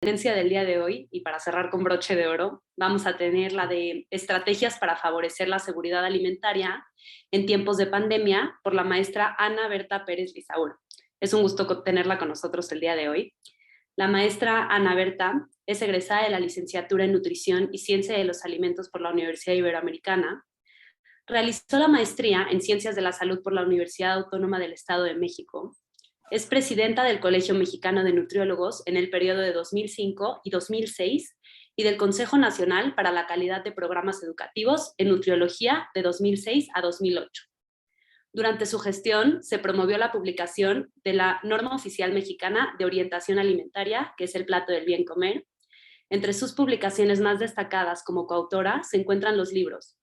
ponencia del día de hoy, y para cerrar con broche de oro, vamos a tener la de estrategias para favorecer la seguridad alimentaria en tiempos de pandemia por la maestra Ana Berta Pérez Lizaur. Es un gusto tenerla con nosotros el día de hoy. La maestra Ana Berta es egresada de la licenciatura en Nutrición y Ciencia de los Alimentos por la Universidad Iberoamericana. Realizó la maestría en Ciencias de la Salud por la Universidad Autónoma del Estado de México. Es presidenta del Colegio Mexicano de Nutriólogos en el periodo de 2005 y 2006 y del Consejo Nacional para la Calidad de Programas Educativos en Nutriología de 2006 a 2008. Durante su gestión se promovió la publicación de la Norma Oficial Mexicana de Orientación Alimentaria, que es el plato del bien comer. Entre sus publicaciones más destacadas como coautora se encuentran los libros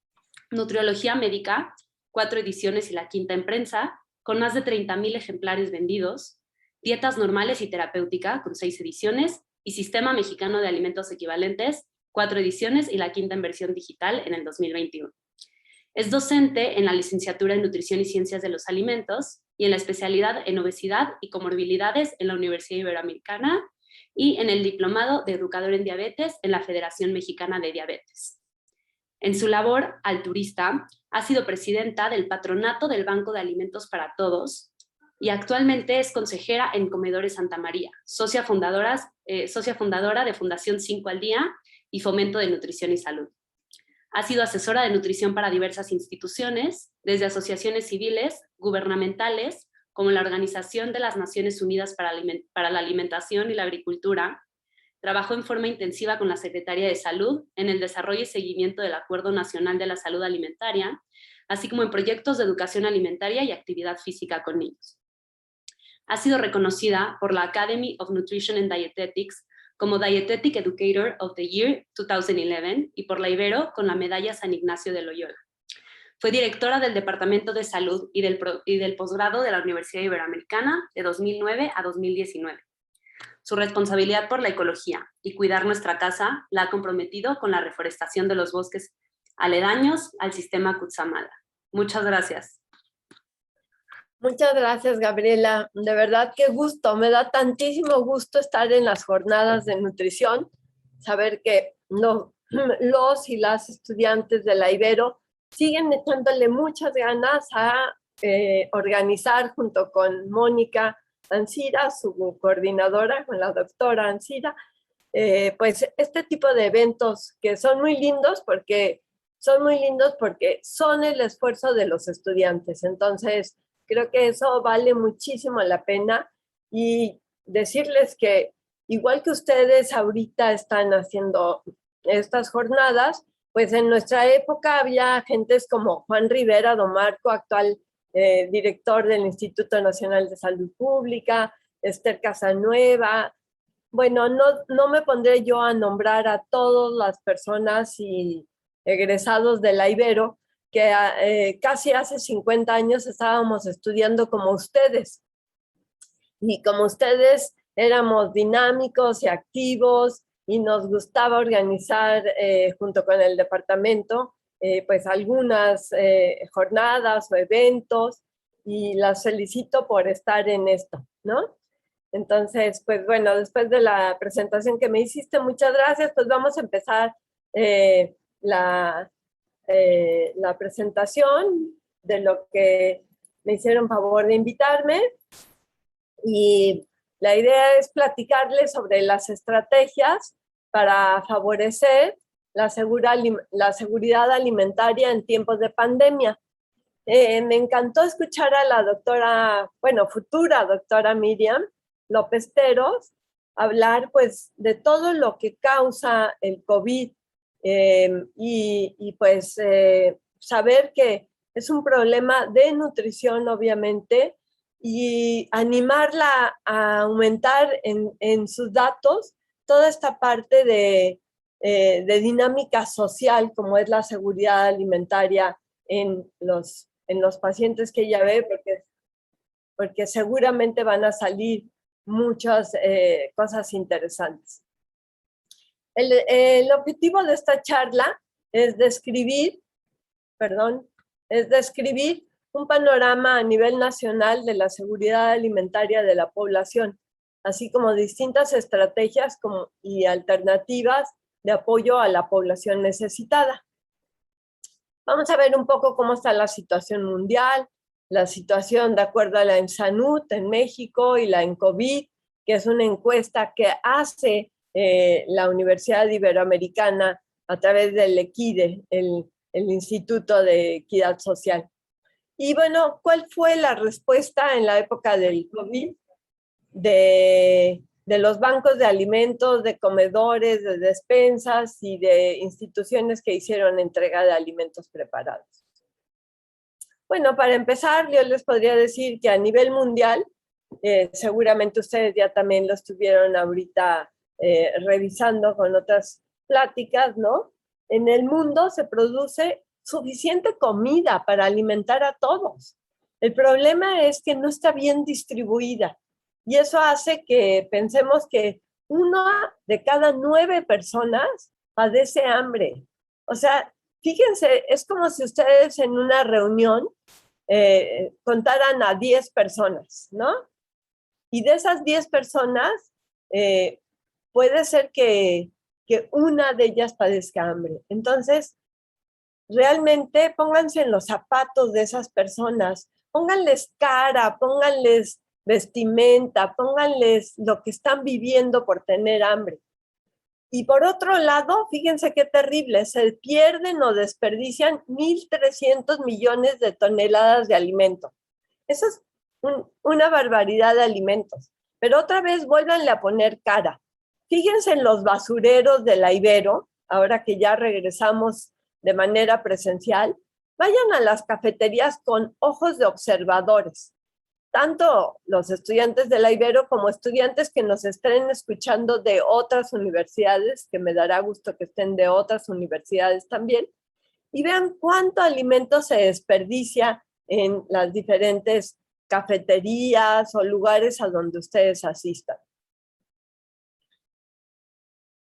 Nutriología Médica, 4 ediciones y la quinta en prensa, con más de 30,000 ejemplares vendidos, Dietas Normales y Terapéutica, con 6 ediciones, y Sistema Mexicano de Alimentos Equivalentes, 4 ediciones y la quinta en versión digital en el 2021. Es docente en la licenciatura en Nutrición y Ciencias de los Alimentos y en la especialidad en Obesidad y Comorbilidades en la Universidad Iberoamericana y en el Diplomado de Educador en Diabetes en la Federación Mexicana de Diabetes. En su labor altruista, ha sido presidenta del Patronato del Banco de Alimentos para Todos y actualmente es consejera en Comedores Santa María, socia fundadora de Fundación 5 al Día y Fomento de Nutrición y Salud. Ha sido asesora de nutrición para diversas instituciones, desde asociaciones civiles, gubernamentales, como la Organización de las Naciones Unidas para la Alimentación y la Agricultura. Trabajó en forma intensiva con la Secretaría de Salud en el desarrollo y seguimiento del Acuerdo Nacional de la Salud Alimentaria, así como en proyectos de educación alimentaria y actividad física con niños. Ha sido reconocida por la Academy of Nutrition and Dietetics como Dietetic Educator of the Year 2011 y por la Ibero con la medalla San Ignacio de Loyola. Fue directora del Departamento de Salud y del posgrado de la Universidad Iberoamericana de 2009 a 2019. Su responsabilidad por la ecología y cuidar nuestra casa la ha comprometido con la reforestación de los bosques aledaños al sistema Cutzamala. Muchas gracias. Muchas gracias, Gabriela. De verdad, qué gusto. Me da tantísimo gusto estar en las jornadas de nutrición, saber que los y las estudiantes de la Ibero siguen echándole muchas ganas a organizar junto con Mónica Ancira, su coordinadora, con la doctora Ancira, pues este tipo de eventos que son muy lindos porque son el esfuerzo de los estudiantes. Entonces, creo que eso vale muchísimo la pena y decirles que igual que ustedes ahorita están haciendo estas jornadas, pues en nuestra época había gentes como Juan Rivera Domarco, actual director del Instituto Nacional de Salud Pública, Esther Casanueva. Bueno, no me pondré yo a nombrar a todas las personas y egresados de la Ibero, que casi hace 50 años estábamos estudiando como ustedes. Y como ustedes éramos dinámicos y activos y nos gustaba organizar junto con el departamento pues algunas jornadas o eventos y las felicito por estar en esto, ¿no? Entonces, pues bueno, después de la presentación que me hiciste, muchas gracias, pues vamos a empezar la presentación de lo que me hicieron favor de invitarme. Y la idea es platicarles sobre las estrategias para favorecer la seguridad alimentaria en tiempos de pandemia. Me encantó escuchar a la doctora, futura doctora Miriam López Teros, hablar pues de todo lo que causa el COVID y saber que es un problema de nutrición, obviamente, y animarla a aumentar en sus datos toda esta parte de dinámica social, como es la seguridad alimentaria en los pacientes que ella ve, porque seguramente van a salir muchas cosas interesantes. El objetivo de esta charla es describir un panorama a nivel nacional de la seguridad alimentaria de la población. así como distintas estrategias y alternativas de apoyo a la población necesitada. Vamos a ver un poco cómo está la situación mundial, la situación de acuerdo a la ENSANUD en México y la ENCOVID, que es una encuesta que hace la Universidad Iberoamericana a través del EQUIDE, el Instituto de Equidad Social. Y bueno, ¿cuál fue la respuesta en la época del COVID de los bancos de alimentos, de comedores, de despensas y de instituciones que hicieron entrega de alimentos preparados? Bueno, para empezar, yo les podría decir que a nivel mundial, seguramente ustedes ya también lo estuvieron ahorita revisando con otras pláticas, ¿no? En el mundo se produce suficiente comida para alimentar a todos. El problema es que no está bien distribuida y eso hace que pensemos que 1 de cada 9 personas padece hambre. O sea, fíjense, es como si ustedes en una reunión contaran a 10 personas, ¿no? Y de esas 10 personas, puede ser que una de ellas padezca hambre. Entonces, realmente pónganse en los zapatos de esas personas, pónganles cara, pónganles vestimenta, pónganles lo que están viviendo por tener hambre. Y por otro lado, fíjense qué terrible, se pierden o desperdician 1.300 millones de toneladas de alimento. Eso es una barbaridad de alimentos. Pero otra vez vuélvanle a poner cara. Fíjense en los basureros de la Ibero, ahora que ya regresamos de manera presencial, vayan a las cafeterías con ojos de observadores. Tanto los estudiantes de la Ibero como estudiantes que nos estén escuchando de otras universidades, que me dará gusto que estén de otras universidades también, y vean cuánto alimento se desperdicia en las diferentes cafeterías o lugares a donde ustedes asistan.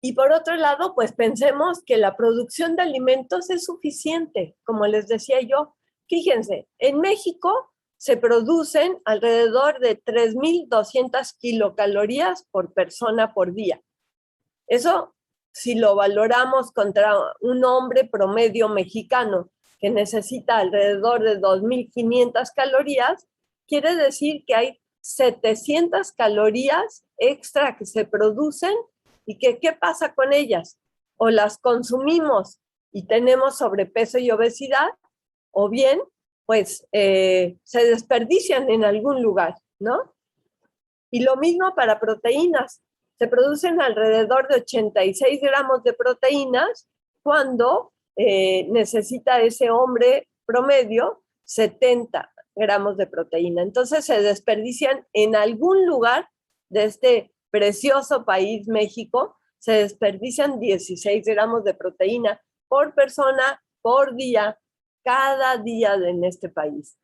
Y por otro lado, pues pensemos que la producción de alimentos es suficiente, como les decía yo. Fíjense, en México se producen alrededor de 3.200 kilocalorías por persona por día. Eso, si lo valoramos contra un hombre promedio mexicano que necesita alrededor de 2.500 calorías, quiere decir que hay 700 calorías extra que se producen y que ¿qué pasa con ellas? O las consumimos y tenemos sobrepeso y obesidad, o bien pues se desperdician en algún lugar, ¿no? Y lo mismo para proteínas. Se producen alrededor de 86 gramos de proteínas cuando necesita ese hombre promedio 70 gramos de proteína. Entonces se desperdician en algún lugar de este precioso país, México, se desperdician 16 gramos de proteína por persona, por día, cada día en este país.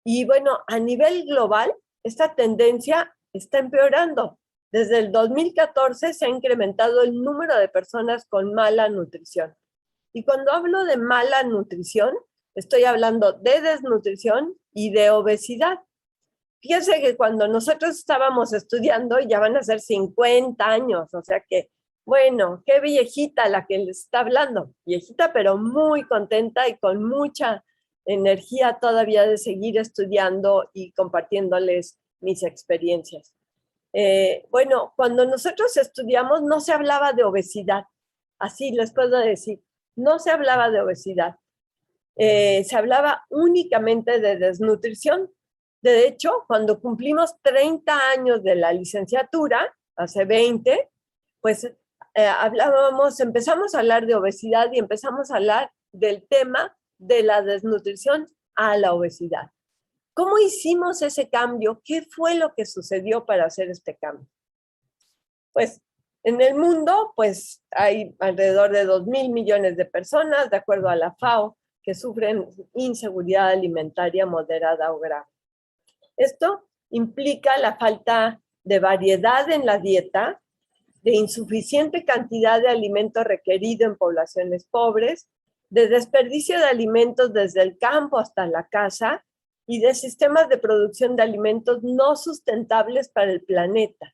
Y bueno, a nivel global, esta tendencia está empeorando. Desde el 2014 se ha incrementado el número de personas con mala nutrición. Y cuando hablo de mala nutrición, estoy hablando de desnutrición y de obesidad. Fíjense que cuando nosotros estábamos estudiando, ya van a ser 50 años, o sea que, bueno, qué viejita la que les está hablando, viejita pero muy contenta y con mucha energía todavía de seguir estudiando y compartiéndoles mis experiencias. Bueno, cuando nosotros estudiamos no se hablaba de obesidad, así les puedo decir, no se hablaba de obesidad, se hablaba únicamente de desnutrición. De hecho, cuando cumplimos 30 años de la licenciatura, hace 20, pues empezamos a hablar de obesidad y empezamos a hablar del tema de la desnutrición a la obesidad. ¿Cómo hicimos ese cambio? ¿Qué fue lo que sucedió para hacer este cambio? Pues en el mundo, pues hay alrededor de 2.000 millones de personas, de acuerdo a la FAO, que sufren inseguridad alimentaria moderada o grave. Esto implica la falta de variedad en la dieta, de insuficiente cantidad de alimento requerido en poblaciones pobres, de desperdicio de alimentos desde el campo hasta la casa y de sistemas de producción de alimentos no sustentables para el planeta.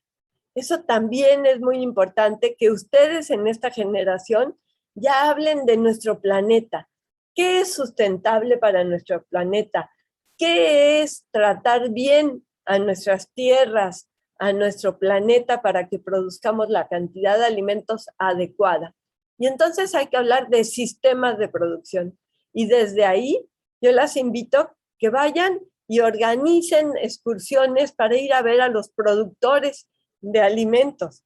Eso también es muy importante, que ustedes en esta generación ya hablen de nuestro planeta. ¿Qué es sustentable para nuestro planeta? ¿Qué es tratar bien a nuestras tierras, a nuestro planeta para que produzcamos la cantidad de alimentos adecuada? Y entonces hay que hablar de sistemas de producción. Y desde ahí yo las invito que vayan y organicen excursiones para ir a ver a los productores de alimentos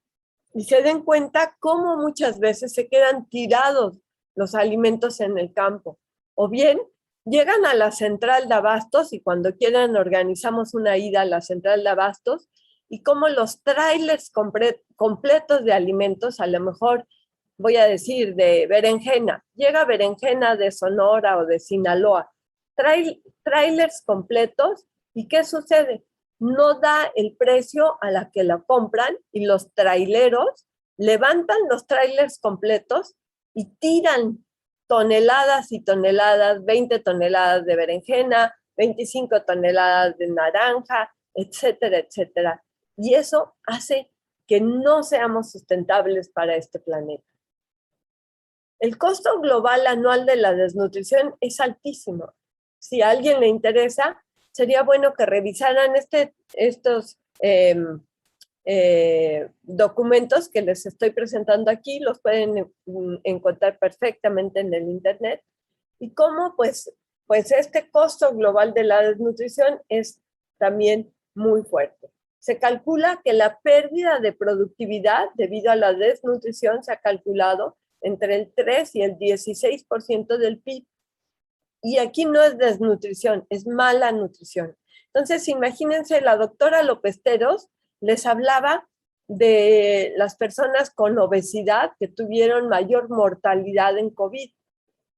y se den cuenta cómo muchas veces se quedan tirados los alimentos en el campo. O bien llegan a la central de abastos y cuando quieran organizamos una ida a la central de abastos y cómo los trailers completos de alimentos, a lo mejor voy a decir de berenjena, llega berenjena de Sonora o de Sinaloa, trailers completos, ¿y qué sucede? No da el precio a la que la compran y los traileros levantan los trailers completos y tiran toneladas y toneladas, 20 toneladas de berenjena, 25 toneladas de naranja, etcétera, etcétera. Y eso hace que no seamos sustentables para este planeta. El costo global anual de la desnutrición es altísimo. Si a alguien le interesa, sería bueno que revisaran estos documentos que les estoy presentando aquí, los pueden encontrar perfectamente en el internet, y cómo pues este costo global de la desnutrición es también muy fuerte. Se calcula que la pérdida de productividad debido a la desnutrición se ha calculado entre el 3 y el 16% del PIB. Y aquí no es desnutrición, es mala nutrición. Entonces, imagínense, la doctora López Teros les hablaba de las personas con obesidad que tuvieron mayor mortalidad en COVID.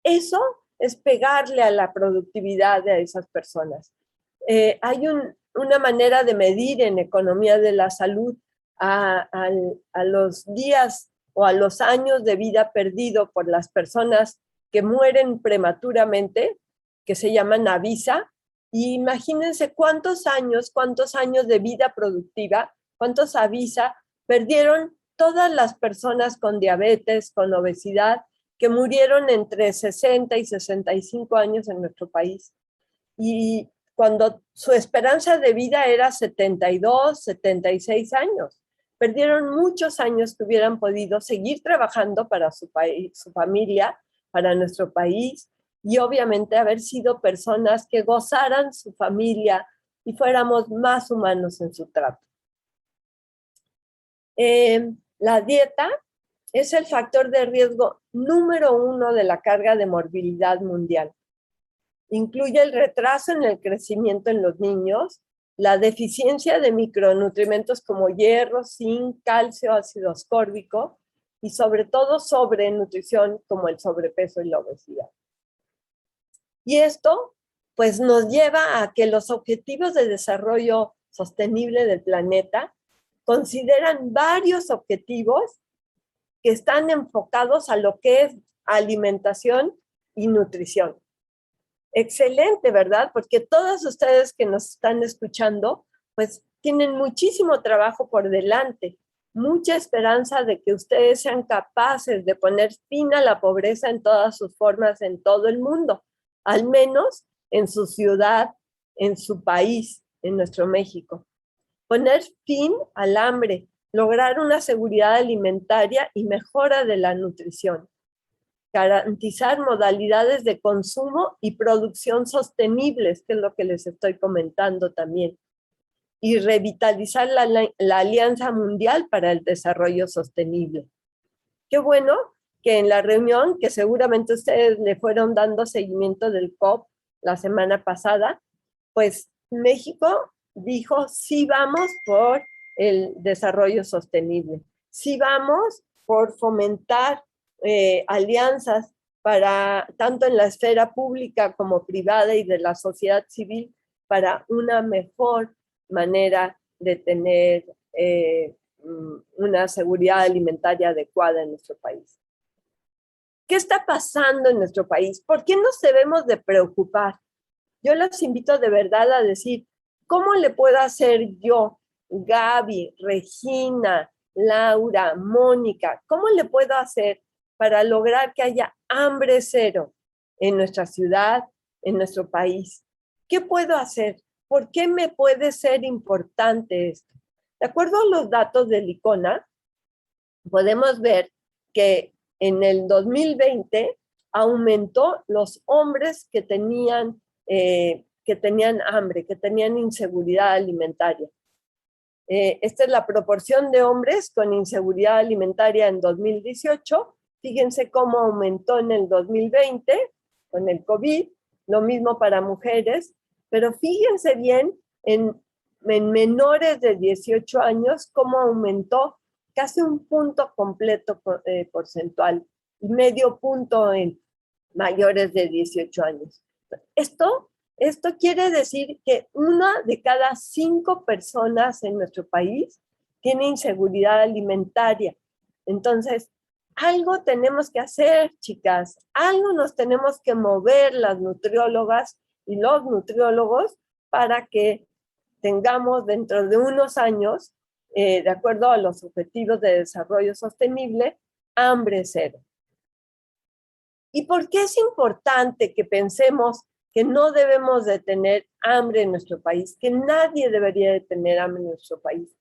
Eso es pegarle a la productividad de esas personas. Hay una manera de medir en economía de la salud a los días o a los años de vida perdido por las personas que mueren prematuramente, que se llama NAVISA, y imagínense cuántos años de vida productiva, cuántos AVISA perdieron todas las personas con diabetes, con obesidad, que murieron entre 60 y 65 años en nuestro país. Y cuando su esperanza de vida era 72, 76 años. Perdieron muchos años que hubieran podido seguir trabajando para su país, su familia, para nuestro país, y obviamente haber sido personas que gozaran su familia y fuéramos más humanos en su trato. La dieta es el factor de riesgo número 1 de la carga de morbilidad mundial. Incluye el retraso en el crecimiento en los niños, la deficiencia de micronutrientes como hierro, zinc, calcio, ácido ascórbico y sobre todo sobrenutrición como el sobrepeso y la obesidad. Y esto pues nos lleva a que los objetivos de desarrollo sostenible del planeta consideran varios objetivos que están enfocados a lo que es alimentación y nutrición. Excelente, ¿verdad? Porque todos ustedes que nos están escuchando, pues tienen muchísimo trabajo por delante, mucha esperanza de que ustedes sean capaces de poner fin a la pobreza en todas sus formas en todo el mundo, al menos en su ciudad, en su país, en nuestro México. Poner fin al hambre, lograr una seguridad alimentaria y mejora de la nutrición. Garantizar modalidades de consumo y producción sostenibles, que es lo que les estoy comentando también, y revitalizar la Alianza Mundial para el Desarrollo Sostenible. Qué bueno que en la reunión, que seguramente ustedes le fueron dando seguimiento del COP la semana pasada, pues México dijo, sí vamos por el desarrollo sostenible, sí vamos por fomentar alianzas para tanto en la esfera pública como privada y de la sociedad civil para una mejor manera de tener una seguridad alimentaria adecuada en nuestro país. ¿Qué está pasando en nuestro país? ¿Por qué nos debemos de preocupar? yo los invito de verdad a decir, ¿cómo le puedo hacer yo, Gaby, Regina, Laura, Mónica, cómo le puedo hacer para lograr que haya hambre cero en nuestra ciudad, en nuestro país? ¿Qué puedo hacer? ¿Por qué me puede ser importante esto? De acuerdo a los datos del ICONA, podemos ver que en el 2020 aumentó los hombres que tenían hambre, que tenían inseguridad alimentaria. Esta es la proporción de hombres con inseguridad alimentaria en 2018. Fíjense cómo aumentó en el 2020 con el COVID, lo mismo para mujeres, pero fíjense bien en menores de 18 años cómo aumentó casi un punto completo porcentual y medio punto en mayores de 18 años. Esto quiere decir que 1 de cada 5 personas en nuestro país tiene inseguridad alimentaria. Entonces, algo tenemos que hacer, chicas, algo nos tenemos que mover las nutriólogas y los nutriólogos para que tengamos dentro de unos años, de acuerdo a los objetivos de desarrollo sostenible, hambre cero. ¿Y por qué es importante que pensemos que no debemos de tener hambre en nuestro país, que nadie debería de tener hambre en nuestro país?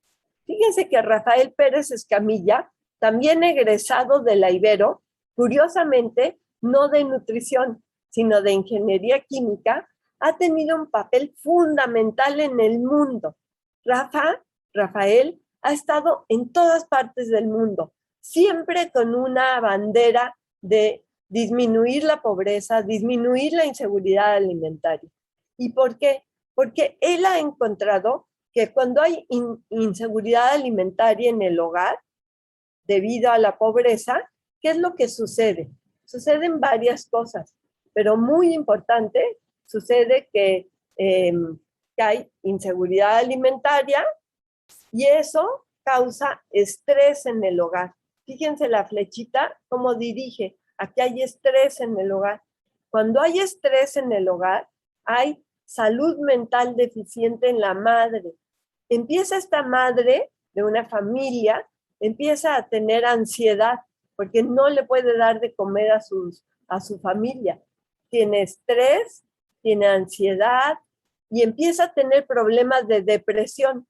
Fíjense que Rafael Pérez Escamilla, también egresado de la Ibero, curiosamente, no de nutrición, sino de ingeniería química, ha tenido un papel fundamental en el mundo. Rafael ha estado en todas partes del mundo, siempre con una bandera de disminuir la pobreza, disminuir la inseguridad alimentaria. ¿Y por qué? Porque él ha encontrado que cuando hay inseguridad alimentaria en el hogar, debido a la pobreza, ¿qué es lo que sucede? Suceden varias cosas, pero muy importante, sucede que hay inseguridad alimentaria y eso causa estrés en el hogar. Fíjense la flechita, cómo dirige. Aquí hay estrés en el hogar. Cuando hay estrés en el hogar, hay salud mental deficiente en la madre. Empieza esta madre de una familia, empieza a tener ansiedad porque no le puede dar de comer a su familia. Tiene estrés, tiene ansiedad y empieza a tener problemas de depresión.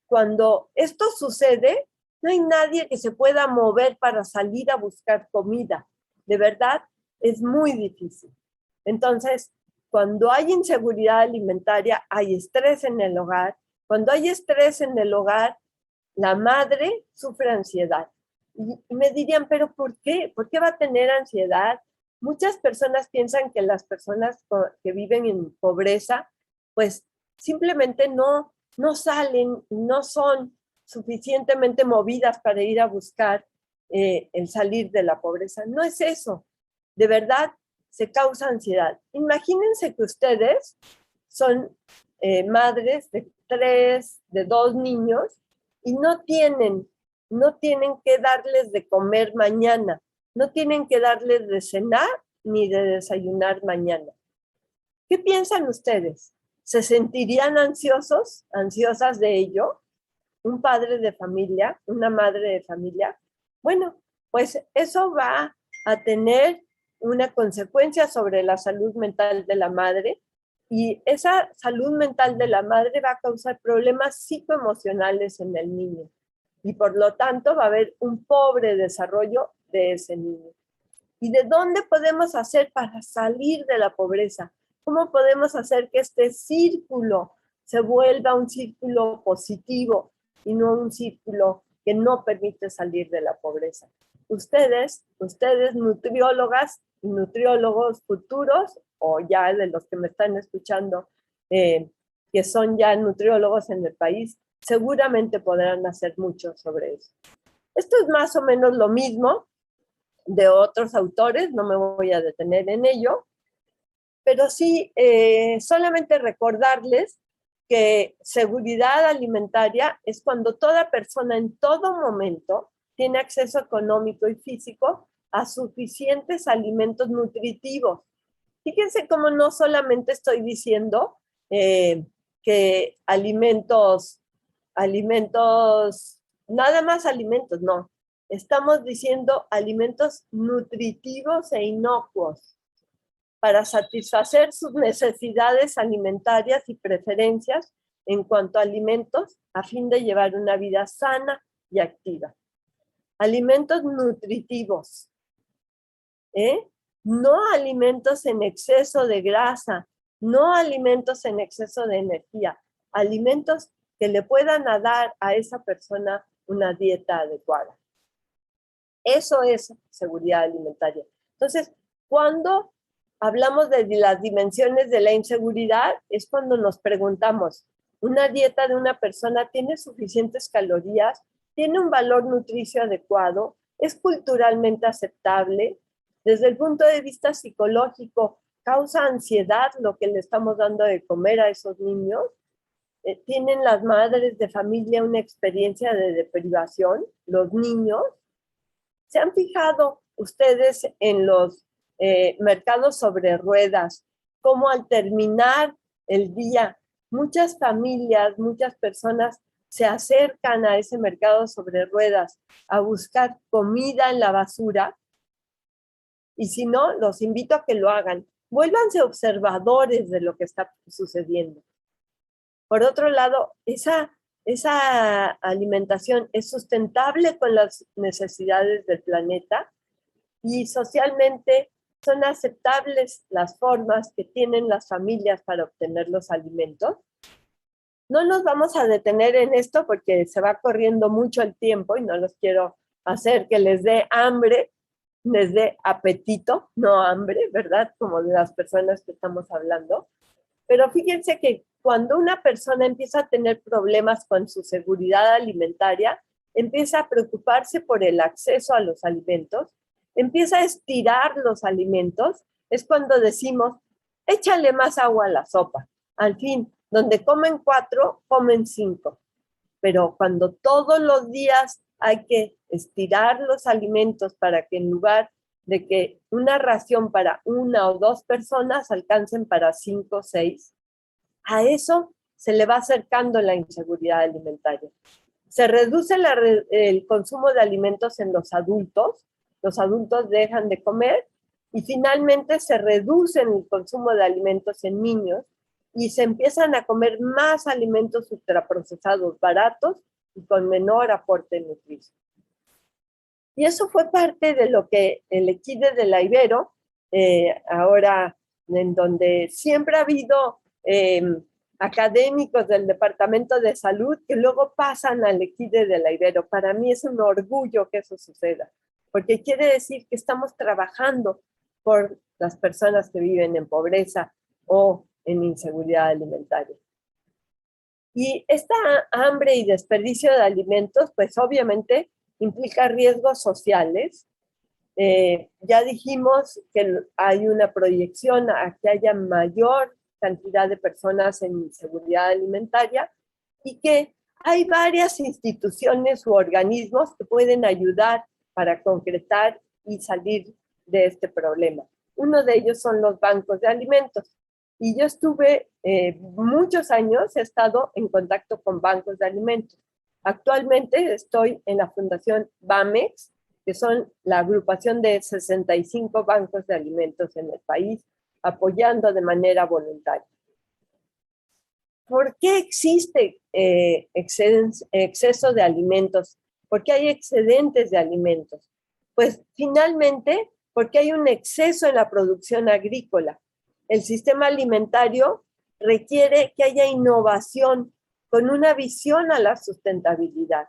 Cuando esto sucede, no hay nadie que se pueda mover para salir a buscar comida. De verdad, es muy difícil. Entonces, cuando hay inseguridad alimentaria, hay estrés en el hogar. Cuando hay estrés en el hogar, la madre sufre ansiedad. Y me dirían, ¿pero por qué? ¿Por qué va a tener ansiedad? Muchas personas piensan que las personas que viven en pobreza, pues simplemente no salen, no son suficientemente movidas para ir a buscar el salir de la pobreza. No es eso. De verdad, se causa ansiedad. Imagínense que ustedes son madres de 3, de 2 niños y no tienen que darles de comer mañana, no tienen que darles de cenar ni de desayunar mañana. ¿Qué piensan ustedes? ¿Se sentirían ansiosas de ello? ¿Un padre de familia, una madre de familia? Bueno, pues eso va a tener una consecuencia sobre la salud mental de la madre y esa salud mental de la madre va a causar problemas psicoemocionales en el niño y por lo tanto va a haber un pobre desarrollo de ese niño. ¿Y de dónde podemos hacer para salir de la pobreza? ¿Cómo podemos hacer que este círculo se vuelva un círculo positivo y no un círculo que no permite salir de la pobreza? Ustedes nutriólogas y nutriólogos futuros, o ya de los que me están escuchando, que son ya nutriólogos en el país, seguramente podrán hacer mucho sobre eso. Esto es más o menos lo mismo de otros autores, no me voy a detener en ello, pero sí solamente recordarles que seguridad alimentaria es cuando toda persona en todo momento tiene acceso económico y físico a suficientes alimentos nutritivos. Fíjense cómo no solamente estoy diciendo que nada más alimentos, no. Estamos diciendo alimentos nutritivos e inocuos para satisfacer sus necesidades alimentarias y preferencias en cuanto a alimentos a fin de llevar una vida sana y activa. Alimentos nutritivos, no alimentos en exceso de grasa, no alimentos en exceso de energía, alimentos que le puedan dar a esa persona una dieta adecuada. Eso es seguridad alimentaria. Entonces, cuando hablamos de las dimensiones de la inseguridad, es cuando nos preguntamos, ¿una dieta de una persona tiene suficientes calorías? ¿Tiene un valor nutricio adecuado? ¿Es culturalmente aceptable? Desde el punto de vista psicológico, ¿causa ansiedad lo que le estamos dando de comer a esos niños? ¿Tienen las madres de familia una experiencia de deprivación? ¿Los niños? ¿Se han fijado ustedes en los mercados sobre ruedas, cómo al terminar el día, muchas familias, muchas personas se acercan a ese mercado sobre ruedas a buscar comida en la basura? Y si no, los invito a que lo hagan. Vuélvanse observadores de lo que está sucediendo. Por otro lado, esa alimentación es sustentable con las necesidades del planeta y socialmente son aceptables las formas que tienen las familias para obtener los alimentos. No nos vamos a detener en esto porque se va corriendo mucho el tiempo y no los quiero hacer que les dé hambre, les dé apetito, no hambre, ¿verdad? Como de las personas que estamos hablando. Pero fíjense que cuando una persona empieza a tener problemas con su seguridad alimentaria, empieza a preocuparse por el acceso a los alimentos, empieza a estirar los alimentos, es cuando decimos, échale más agua a la sopa. Al fin, donde comen 4, comen 5. Pero cuando todos los días hay que estirar los alimentos para que en lugar de que una ración para 1 o 2 personas alcancen para 5 o 6, a eso se le va acercando la inseguridad alimentaria. Se reduce el consumo de alimentos en los adultos dejan de comer y finalmente se reduce el consumo de alimentos en niños y se empiezan a comer más alimentos ultraprocesados baratos y con menor aporte nutricio. Y eso fue parte de lo que el Equide de la Ibero, ahora en donde siempre ha habido académicos del Departamento de Salud que luego pasan al Equide de la Ibero. Para mí es un orgullo que eso suceda, porque quiere decir que estamos trabajando por las personas que viven en pobreza o en inseguridad alimentaria. Y esta hambre y desperdicio de alimentos, pues obviamente implica riesgos sociales. Ya dijimos que hay una proyección a que haya mayor cantidad de personas en inseguridad alimentaria y que hay varias instituciones u organismos que pueden ayudar para concretar y salir de este problema. Uno de ellos son los bancos de alimentos. Y yo estuve muchos años, he estado en contacto con bancos de alimentos. Actualmente estoy en la Fundación BAMEX, que son la agrupación de 65 bancos de alimentos en el país, apoyando de manera voluntaria. ¿Por qué existe exceso de alimentos? ¿Por qué hay excedentes de alimentos? Pues finalmente, porque hay un exceso en la producción agrícola. El sistema alimentario requiere que haya innovación con una visión a la sustentabilidad.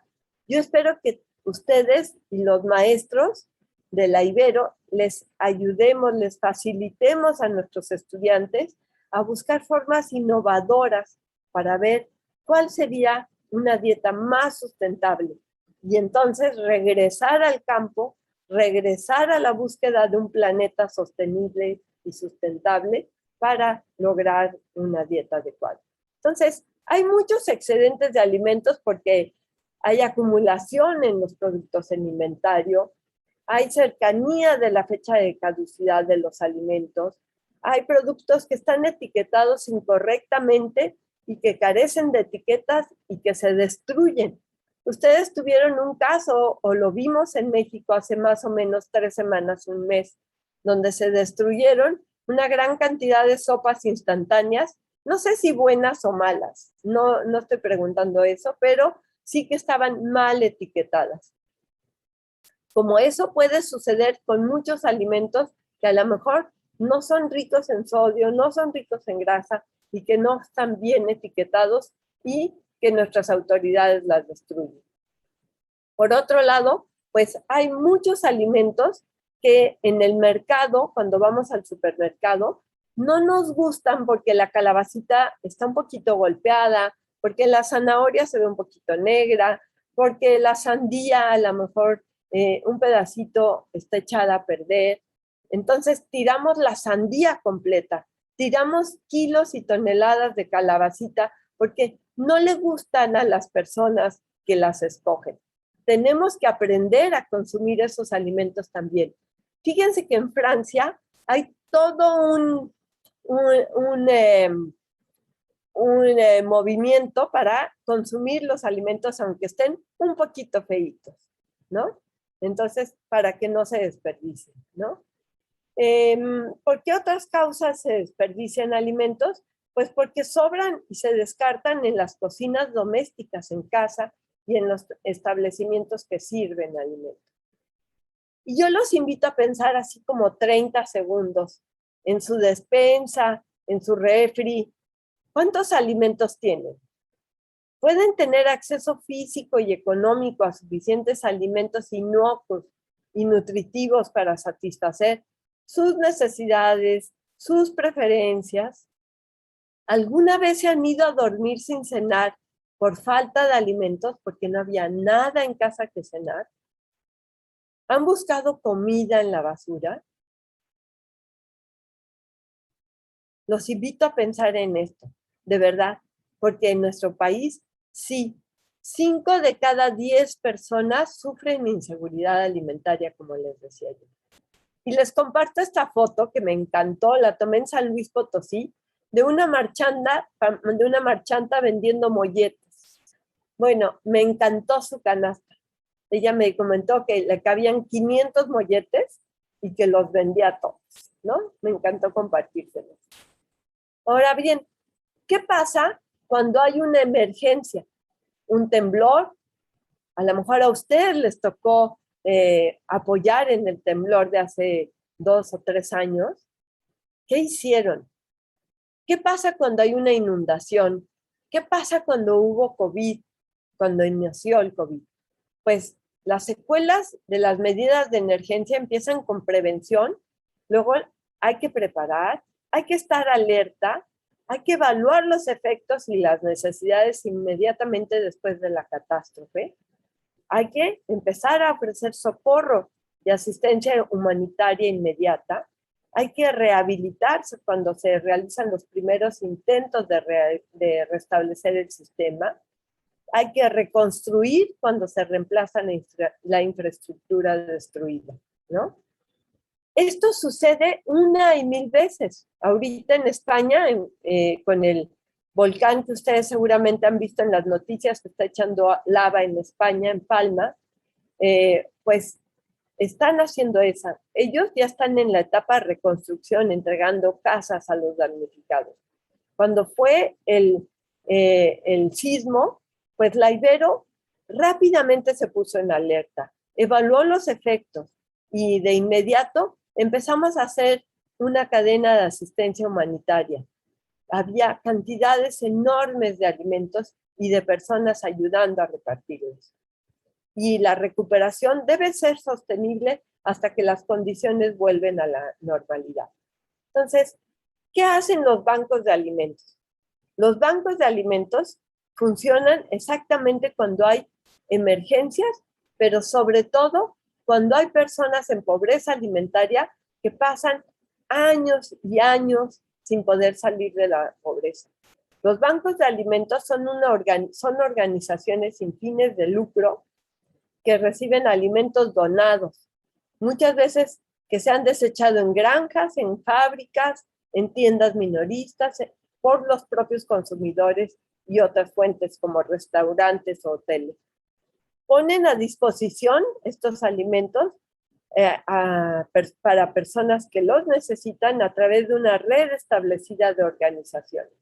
Yo espero que ustedes y los maestros de la Ibero les ayudemos, les facilitemos a nuestros estudiantes a buscar formas innovadoras para ver cuál sería una dieta más sustentable. Y entonces regresar al campo, regresar a la búsqueda de un planeta sostenible y sustentable para lograr una dieta adecuada. Entonces, hay muchos excedentes de alimentos porque hay acumulación en los productos en inventario, hay cercanía de la fecha de caducidad de los alimentos, hay productos que están etiquetados incorrectamente y que carecen de etiquetas y que se destruyen. Ustedes tuvieron un caso, o lo vimos en México hace más o menos 3 semanas, un mes, donde se destruyeron una gran cantidad de sopas instantáneas, no sé si buenas o malas, no estoy preguntando eso, pero sí que estaban mal etiquetadas. Como eso puede suceder con muchos alimentos que a lo mejor no son ricos en sodio, no son ricos en grasa y que no están bien etiquetados y que nuestras autoridades las destruyen. Por otro lado, pues hay muchos alimentos que en el mercado, cuando vamos al supermercado, no nos gustan porque la calabacita está un poquito golpeada, porque la zanahoria se ve un poquito negra, porque la sandía a lo mejor un pedacito está echada a perder. Entonces tiramos la sandía completa, tiramos kilos y toneladas de calabacita porque no le gustan a las personas que las escogen. Tenemos que aprender a consumir esos alimentos también. Fíjense que en Francia hay todo un movimiento para consumir los alimentos aunque estén un poquito feitos, ¿no? Entonces, para que no se desperdicien, ¿no? ¿Por qué otras causas se desperdician alimentos? Pues porque sobran y se descartan en las cocinas domésticas en casa y en los establecimientos que sirven alimentos. Y yo los invito a pensar así como 30 segundos en su despensa, en su refri. ¿Cuántos alimentos tienen? ¿Pueden tener acceso físico y económico a suficientes alimentos inocuos y nutritivos para satisfacer sus necesidades, sus preferencias? ¿Alguna vez se han ido a dormir sin cenar por falta de alimentos porque no había nada en casa que cenar? ¿Han buscado comida en la basura? Los invito a pensar en esto, de verdad, porque en nuestro país, sí, 5 de cada 10 personas sufren inseguridad alimentaria, como les decía yo. Y les comparto esta foto que me encantó, la tomé en San Luis Potosí, de una marchanta vendiendo molletes. Bueno, me encantó su canasta. Ella me comentó que le cabían 500 molletes y que los vendía todos, ¿no? Me encantó compartírselos. Ahora bien, ¿qué pasa cuando hay una emergencia? Un temblor, a lo mejor a ustedes les tocó apoyar en el temblor de hace 2 o 3 años. ¿Qué hicieron? ¿Qué pasa cuando hay una inundación? ¿Qué pasa cuando hubo COVID, cuando inició el COVID? Pues las secuelas de las medidas de emergencia empiezan con prevención, luego hay que preparar, hay que estar alerta, hay que evaluar los efectos y las necesidades inmediatamente después de la catástrofe. Hay que empezar a ofrecer socorro y asistencia humanitaria inmediata. Hay que rehabilitarse cuando se realizan los primeros intentos de restablecer el sistema. Hay que reconstruir cuando se reemplaza la infraestructura destruida, ¿no? Esto sucede 1 y 1000 veces. Ahorita en España, con el volcán que ustedes seguramente han visto en las noticias que está echando lava en España, en Palma, pues están haciendo esa. Ellos ya están en la etapa de reconstrucción, entregando casas a los damnificados. Cuando fue el sismo, pues la Ibero rápidamente se puso en alerta, evaluó los efectos y de inmediato empezamos a hacer una cadena de asistencia humanitaria. Había cantidades enormes de alimentos y de personas ayudando a repartirlos. Y la recuperación debe ser sostenible hasta que las condiciones vuelven a la normalidad. Entonces, ¿qué hacen los bancos de alimentos? Los bancos de alimentos funcionan exactamente cuando hay emergencias, pero sobre todo cuando hay personas en pobreza alimentaria que pasan años y años sin poder salir de la pobreza. Los bancos de alimentos son organizaciones sin fines de lucro que reciben alimentos donados, muchas veces que se han desechado en granjas, en fábricas, en tiendas minoristas, por los propios consumidores y otras fuentes como restaurantes o hoteles. Ponen a disposición estos alimentos para personas que los necesitan a través de una red establecida de organizaciones.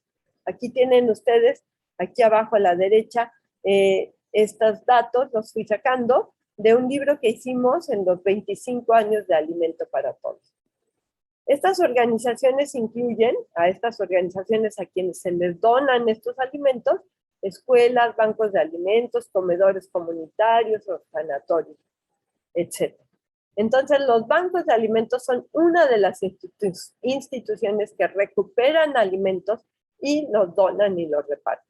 Aquí tienen ustedes, aquí abajo a la derecha, estos datos los fui sacando de un libro que hicimos en los 25 años de Alimento para Todos. Estas organizaciones incluyen a estas organizaciones a quienes se les donan estos alimentos, escuelas, bancos de alimentos, comedores comunitarios, orfanatorios, etc. Entonces, los bancos de alimentos son una de las instituciones que recuperan alimentos y los donan y los reparten.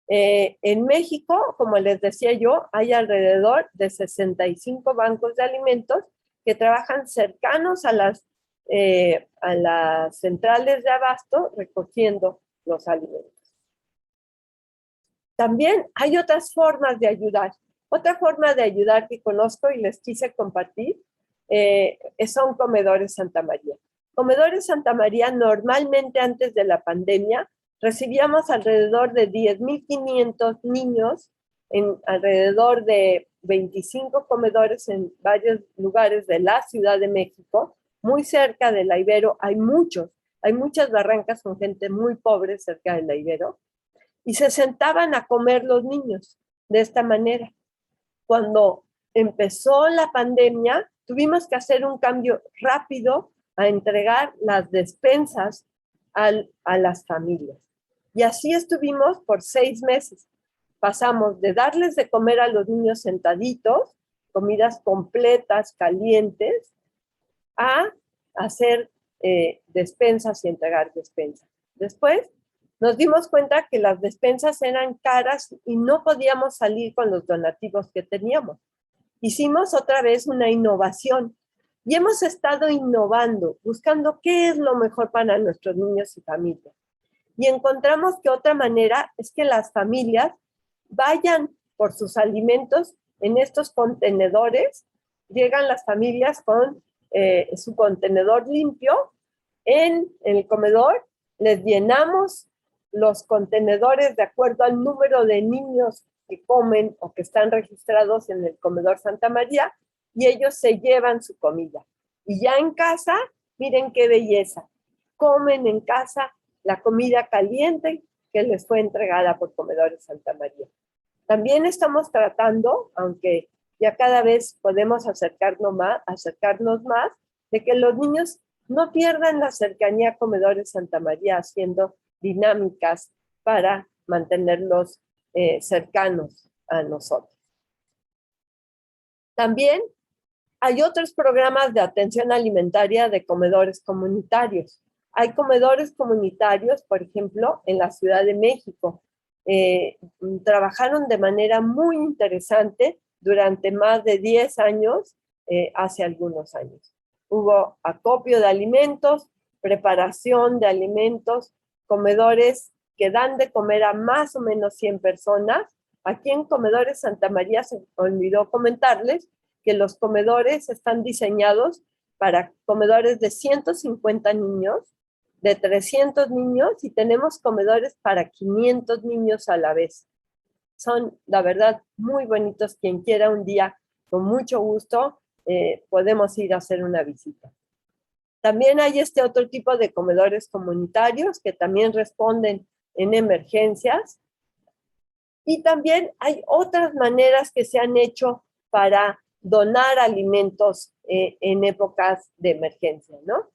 En México, como les decía yo, hay alrededor de 65 bancos de alimentos que trabajan cercanos a las centrales de abasto recogiendo los alimentos. También hay otras formas de ayudar. Otra forma de ayudar que conozco y les quise compartir son Comedores Santa María. Comedores Santa María normalmente antes de la pandemia recibíamos alrededor de 10,500 niños en alrededor de 25 comedores en varios lugares de la Ciudad de México. Muy cerca de la Ibero hay muchas barrancas con gente muy pobre cerca de la Ibero. Y se sentaban a comer los niños de esta manera. Cuando empezó la pandemia, tuvimos que hacer un cambio rápido a entregar las despensas a las familias. Y así estuvimos por 6 meses. Pasamos de darles de comer a los niños sentaditos, comidas completas, calientes, a hacer despensas y entregar despensas. Después nos dimos cuenta que las despensas eran caras y no podíamos salir con los donativos que teníamos. Hicimos otra vez una innovación y hemos estado innovando, buscando qué es lo mejor para nuestros niños y familias. Y encontramos que otra manera es que las familias vayan por sus alimentos en estos contenedores. Llegan las familias con su contenedor limpio en el comedor, les llenamos los contenedores de acuerdo al número de niños que comen o que están registrados en el comedor Santa María y ellos se llevan su comida. Y ya en casa, miren qué belleza, comen en casa la comida caliente que les fue entregada por Comedores Santa María. También estamos tratando, aunque ya cada vez podemos acercarnos más, de que los niños no pierdan la cercanía a Comedores Santa María haciendo dinámicas para mantenerlos cercanos a nosotros. También hay otros programas de atención alimentaria de comedores comunitarios. Hay comedores comunitarios, por ejemplo, en la Ciudad de México. Trabajaron de manera muy interesante durante más de 10 años, hace algunos años. Hubo acopio de alimentos, preparación de alimentos, comedores que dan de comer a más o menos 100 personas. Aquí en Comedores Santa María se olvidó comentarles que los comedores están diseñados para comedores de 150 niños, de 300 niños y tenemos comedores para 500 niños a la vez. Son, la verdad, muy bonitos. Quien quiera un día, con mucho gusto, podemos ir a hacer una visita. También hay este otro tipo de comedores comunitarios que también responden en emergencias. Y también hay otras maneras que se han hecho para donar alimentos en épocas de emergencia, ¿no?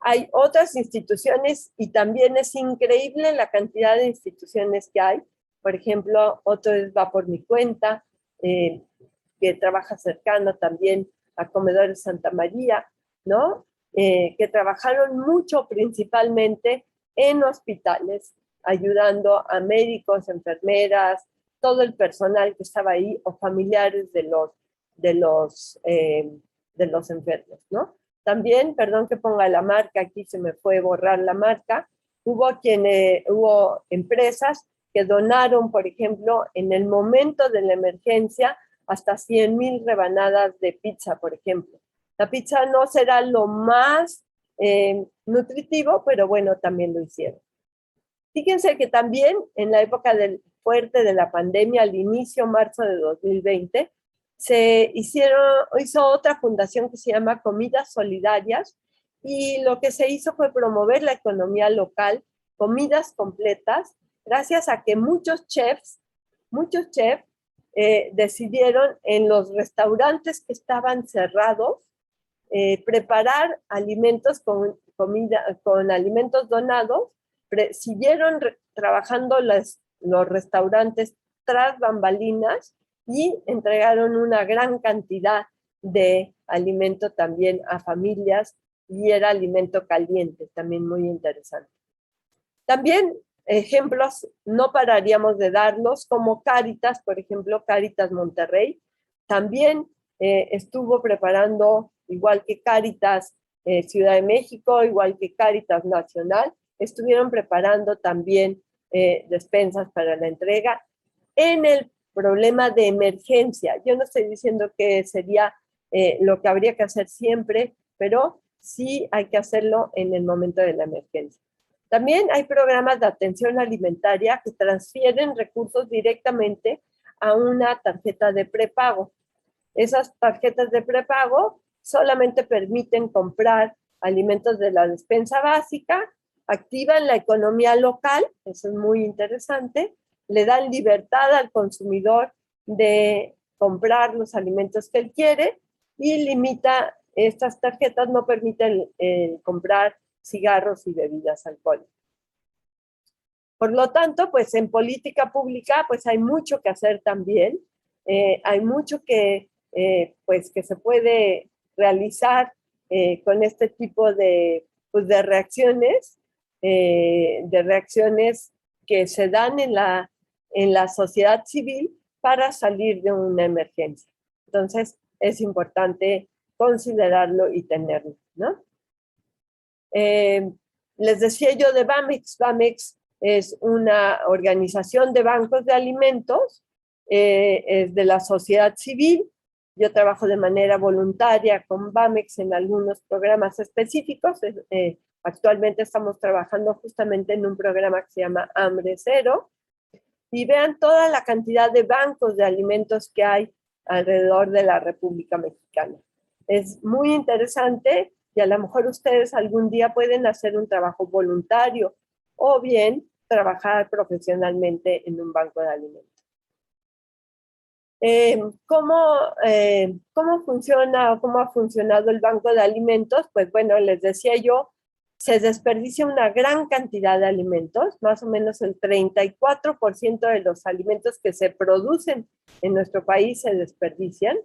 Hay otras instituciones y también es increíble la cantidad de instituciones que hay. Por ejemplo, otro es Va por mi cuenta, que trabaja cercano también a Comedores Santa María, ¿no? Que trabajaron mucho principalmente en hospitales, ayudando a médicos, enfermeras, todo el personal que estaba ahí o familiares de los enfermos, ¿no? También, perdón que ponga la marca, aquí se me fue borrar la marca, hubo empresas que donaron, por ejemplo, en el momento de la emergencia, hasta 100,000 rebanadas de pizza, por ejemplo. La pizza no será lo más nutritivo, pero bueno, también lo hicieron. Fíjense que también en la época del fuerte de la pandemia, al inicio, marzo de 2020, hizo otra fundación que se llama Comidas Solidarias, y lo que se hizo fue promover la economía local, comidas completas, gracias a que muchos chefs decidieron en los restaurantes que estaban cerrados preparar alimentos con alimentos donados, siguieron trabajando los restaurantes tras bambalinas y entregaron una gran cantidad de alimento también a familias, y era alimento caliente, también muy interesante. También ejemplos no pararíamos de darlos, como Cáritas, por ejemplo, Cáritas Monterrey, también estuvo preparando, igual que Cáritas Ciudad de México, igual que Cáritas Nacional, estuvieron preparando también despensas para la entrega en el problema de emergencia. Yo no estoy diciendo que sería lo que habría que hacer siempre, pero sí hay que hacerlo en el momento de la emergencia. También hay programas de atención alimentaria que transfieren recursos directamente a una tarjeta de prepago. Esas tarjetas de prepago solamente permiten comprar alimentos de la despensa básica, activan la economía local, eso es muy interesante, le dan libertad al consumidor de comprar los alimentos que él quiere, y limita, estas tarjetas no permiten comprar cigarros y bebidas alcohólicas. Por lo tanto, pues en política pública, pues hay mucho que hacer también, hay mucho pues, que se puede realizar con este tipo pues, de reacciones que se dan en la sociedad civil para salir de una emergencia. Entonces, es importante considerarlo y tenerlo, ¿no? Les decía yo de Bamex. Bamex es una organización de bancos de alimentos, es de la sociedad civil. Yo trabajo de manera voluntaria con Bamex en algunos programas específicos. Actualmente estamos trabajando justamente en un programa que se llama Hambre Cero. Y vean toda la cantidad de bancos de alimentos que hay alrededor de la República Mexicana. Es muy interesante, y a lo mejor ustedes algún día pueden hacer un trabajo voluntario o bien trabajar profesionalmente en un banco de alimentos. ¿Cómo funciona o cómo ha funcionado el banco de alimentos? Pues bueno, les decía yo, se desperdicia una gran cantidad de alimentos, más o menos el 34% de los alimentos que se producen en nuestro país se desperdician.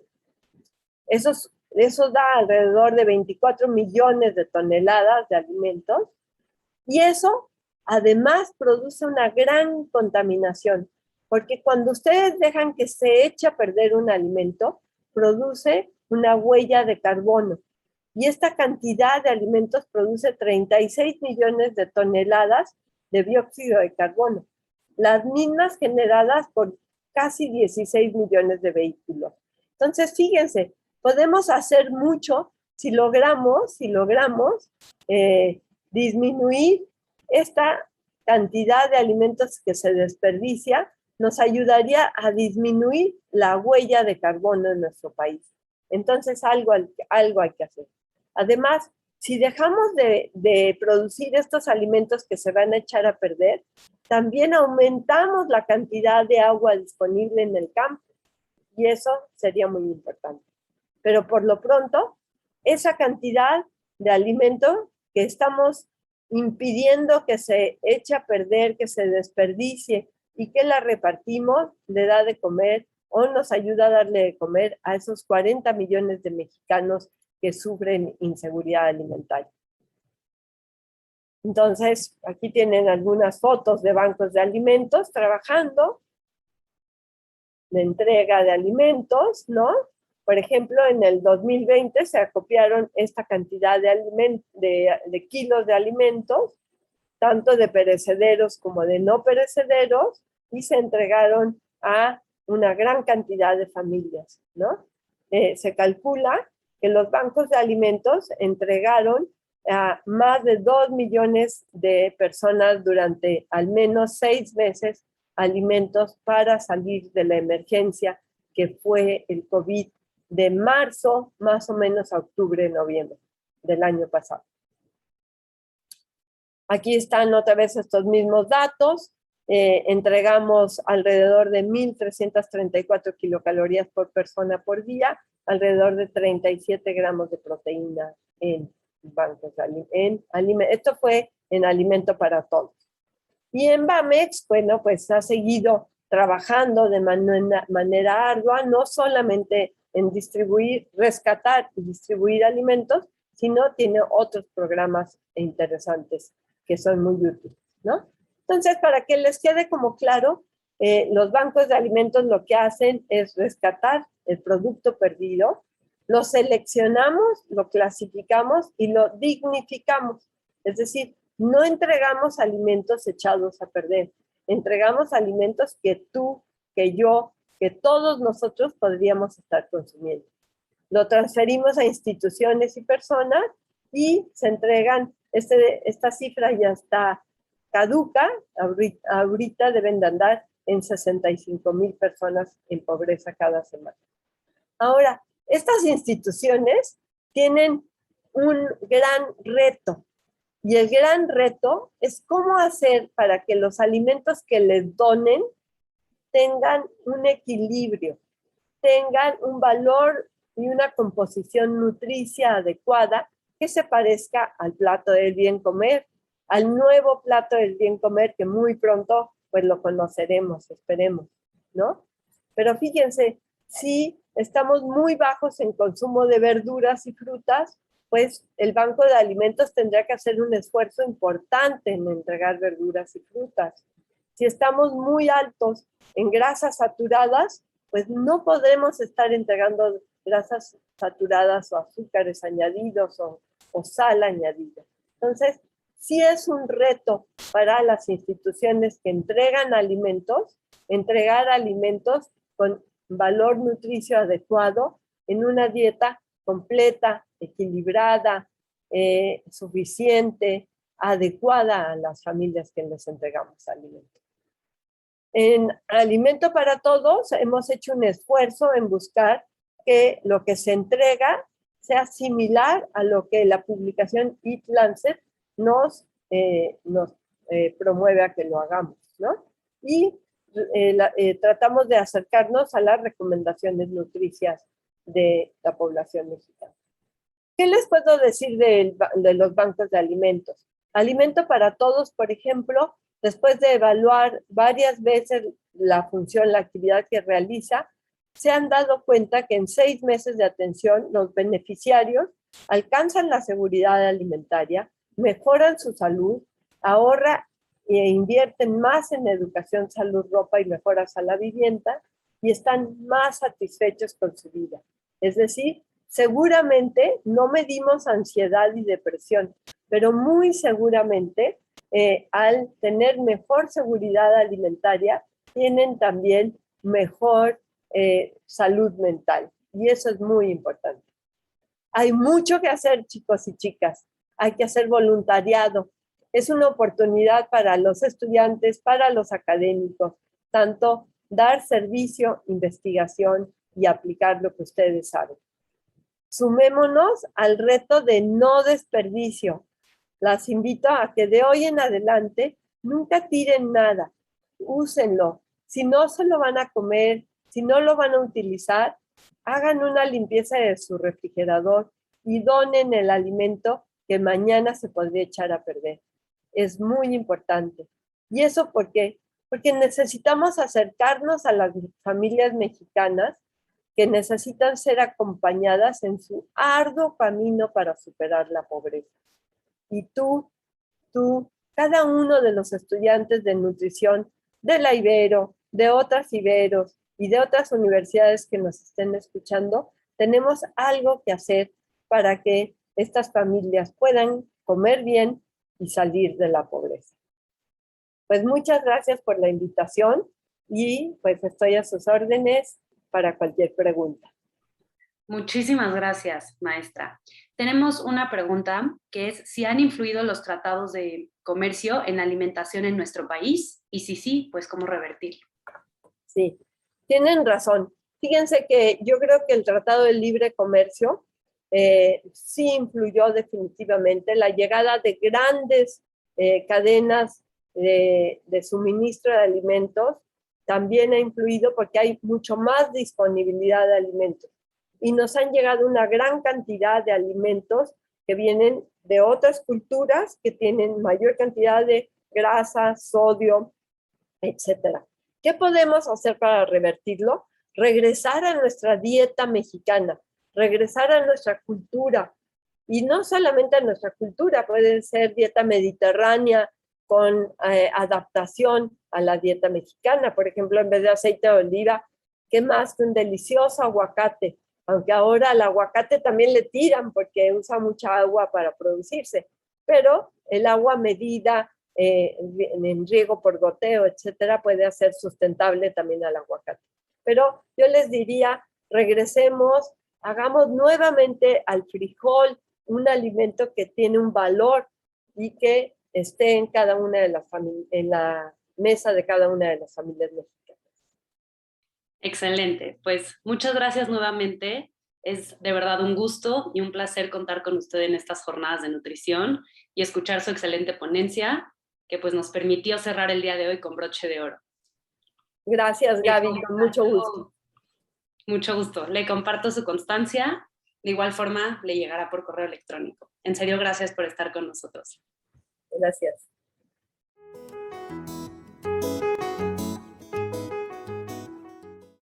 Eso da alrededor de 24 millones de toneladas de alimentos, y eso además produce una gran contaminación, porque cuando ustedes dejan que se eche a perder un alimento, produce una huella de carbono, y esta cantidad de alimentos produce 36 millones de toneladas de dióxido de carbono, las mismas generadas por casi 16 millones de vehículos. Entonces, fíjense, podemos hacer mucho si logramos disminuir esta cantidad de alimentos que se desperdicia. Nos ayudaría a disminuir la huella de carbono en nuestro país. Entonces, algo hay que hacer. Además, si dejamos de producir estos alimentos que se van a echar a perder, también aumentamos la cantidad de agua disponible en el campo, y eso sería muy importante. Pero por lo pronto, esa cantidad de alimento que estamos impidiendo que se eche a perder, que se desperdicie y que la repartimos, le da de comer o nos ayuda a darle de comer a esos 40 millones de mexicanos que sufren inseguridad alimentaria. Entonces, aquí tienen algunas fotos de bancos de alimentos trabajando, de entrega de alimentos, ¿no? Por ejemplo, en el 2020 se acopiaron esta cantidad de kilos de alimentos, tanto de perecederos como de no perecederos, y se entregaron a una gran cantidad de familias, ¿no? Se calcula que los bancos de alimentos entregaron a más de 2 millones de personas durante al menos 6 meses alimentos para salir de la emergencia que fue el COVID de marzo más o menos a octubre, noviembre del año pasado. Aquí están otra vez estos mismos datos. Entregamos alrededor de 1.334 kilocalorías por persona por día, alrededor de 37 gramos de proteína en bancos en alimentos. Esto fue en Alimento para Todos. Y en Bamex, bueno, pues ha seguido trabajando de manera ardua, no solamente en distribuir, rescatar y distribuir alimentos, sino tiene otros programas interesantes que son muy útiles, ¿no? Entonces, para que les quede como claro, los bancos de alimentos lo que hacen es rescatar el producto perdido, lo seleccionamos, lo clasificamos y lo dignificamos. Es decir, no entregamos alimentos echados a perder, entregamos alimentos que tú, que yo, que todos nosotros podríamos estar consumiendo. Lo transferimos a instituciones y personas y se entregan, esta cifra ya está caduca, ahorita deben de andar en 65,000 personas en pobreza cada semana. Ahora, estas instituciones tienen un gran reto. Y el gran reto es cómo hacer para que los alimentos que les donen tengan un equilibrio, tengan un valor y una composición nutricia adecuada que se parezca al plato del bien comer, al nuevo plato del bien comer que muy pronto pues lo conoceremos, esperemos, ¿no? Pero fíjense, si estamos muy bajos en consumo de verduras y frutas, pues el Banco de Alimentos tendrá que hacer un esfuerzo importante en entregar verduras y frutas. Si estamos muy altos en grasas saturadas, pues no podremos estar entregando grasas saturadas o azúcares añadidos o sal añadida. Entonces, sí es un reto para las instituciones que entregan alimentos, entregar alimentos con valor nutricio adecuado en una dieta completa, equilibrada, suficiente, adecuada a las familias que les entregamos alimentos. En Alimento para Todos hemos hecho un esfuerzo en buscar que lo que se entrega sea similar a lo que la publicación Eat Lancet nos promueve a que lo hagamos, ¿no? Y tratamos de acercarnos a las recomendaciones nutricias de la población mexicana. ¿Qué les puedo decir de los bancos de alimentos? Alimento para Todos, por ejemplo, después de evaluar varias veces la función, la actividad que realiza, se han dado cuenta que en 6 meses de atención los beneficiarios alcanzan la seguridad alimentaria, mejoran su salud, ahorran e invierten más en educación, salud, ropa y mejoras a la vivienda y están más satisfechos con su vida. Es decir, seguramente no medimos ansiedad y depresión, pero muy seguramente al tener mejor seguridad alimentaria, tienen también mejor salud mental. Y eso es muy importante. Hay mucho que hacer, chicos y chicas. Hay que hacer voluntariado. Es una oportunidad para los estudiantes, para los académicos, tanto dar servicio, investigación y aplicar lo que ustedes saben. Sumémonos al reto de no desperdicio. Las invito a que de hoy en adelante nunca tiren nada, úsenlo. Si no se lo van a comer, si no lo van a utilizar, hagan una limpieza de su refrigerador y donen el alimento que mañana se podría echar a perder. Es muy importante. ¿Y eso por qué? Porque necesitamos acercarnos a las familias mexicanas que necesitan ser acompañadas en su arduo camino para superar la pobreza. Y tú, cada uno de los estudiantes de nutrición de la Ibero, de otras Iberos y de otras universidades que nos estén escuchando, tenemos algo que hacer para que estas familias puedan comer bien y salir de la pobreza. Pues muchas gracias por la invitación y pues estoy a sus órdenes para cualquier pregunta. Muchísimas gracias, maestra. Tenemos una pregunta que es si han influido los tratados de comercio en la alimentación en nuestro país y si sí, pues cómo revertirlo. Sí, tienen razón. Fíjense que yo creo que el Tratado de Libre Comercio sí influyó definitivamente la llegada de grandes cadenas de suministro de alimentos. También ha influido porque hay mucho más disponibilidad de alimentos y nos han llegado una gran cantidad de alimentos que vienen de otras culturas que tienen mayor cantidad de grasa, sodio, etcétera. ¿Qué podemos hacer para revertirlo? Regresar a nuestra dieta mexicana, regresar a nuestra cultura. Y no solamente a nuestra cultura, puede ser dieta mediterránea con adaptación a la dieta mexicana. Por ejemplo, en vez de aceite de oliva, ¿qué más que un delicioso aguacate? Aunque ahora al aguacate también le tiran porque usa mucha agua para producirse. Pero el agua medida, en riego por goteo, etcétera, puede hacer sustentable también al aguacate. Pero yo les diría, regresemos, hagamos nuevamente al frijol un alimento que tiene un valor y que esté en cada una de las familias, en la mesa de cada una de las familias mexicanas. Excelente, pues muchas gracias nuevamente. Es de verdad un gusto y un placer contar con usted en estas jornadas de nutrición y escuchar su excelente ponencia que pues nos permitió cerrar el día de hoy con broche de oro. Gracias, Gaby, con mucho gusto. Mucho gusto. Le comparto su constancia. De igual forma, le llegará por correo electrónico. En serio, gracias por estar con nosotros. Gracias.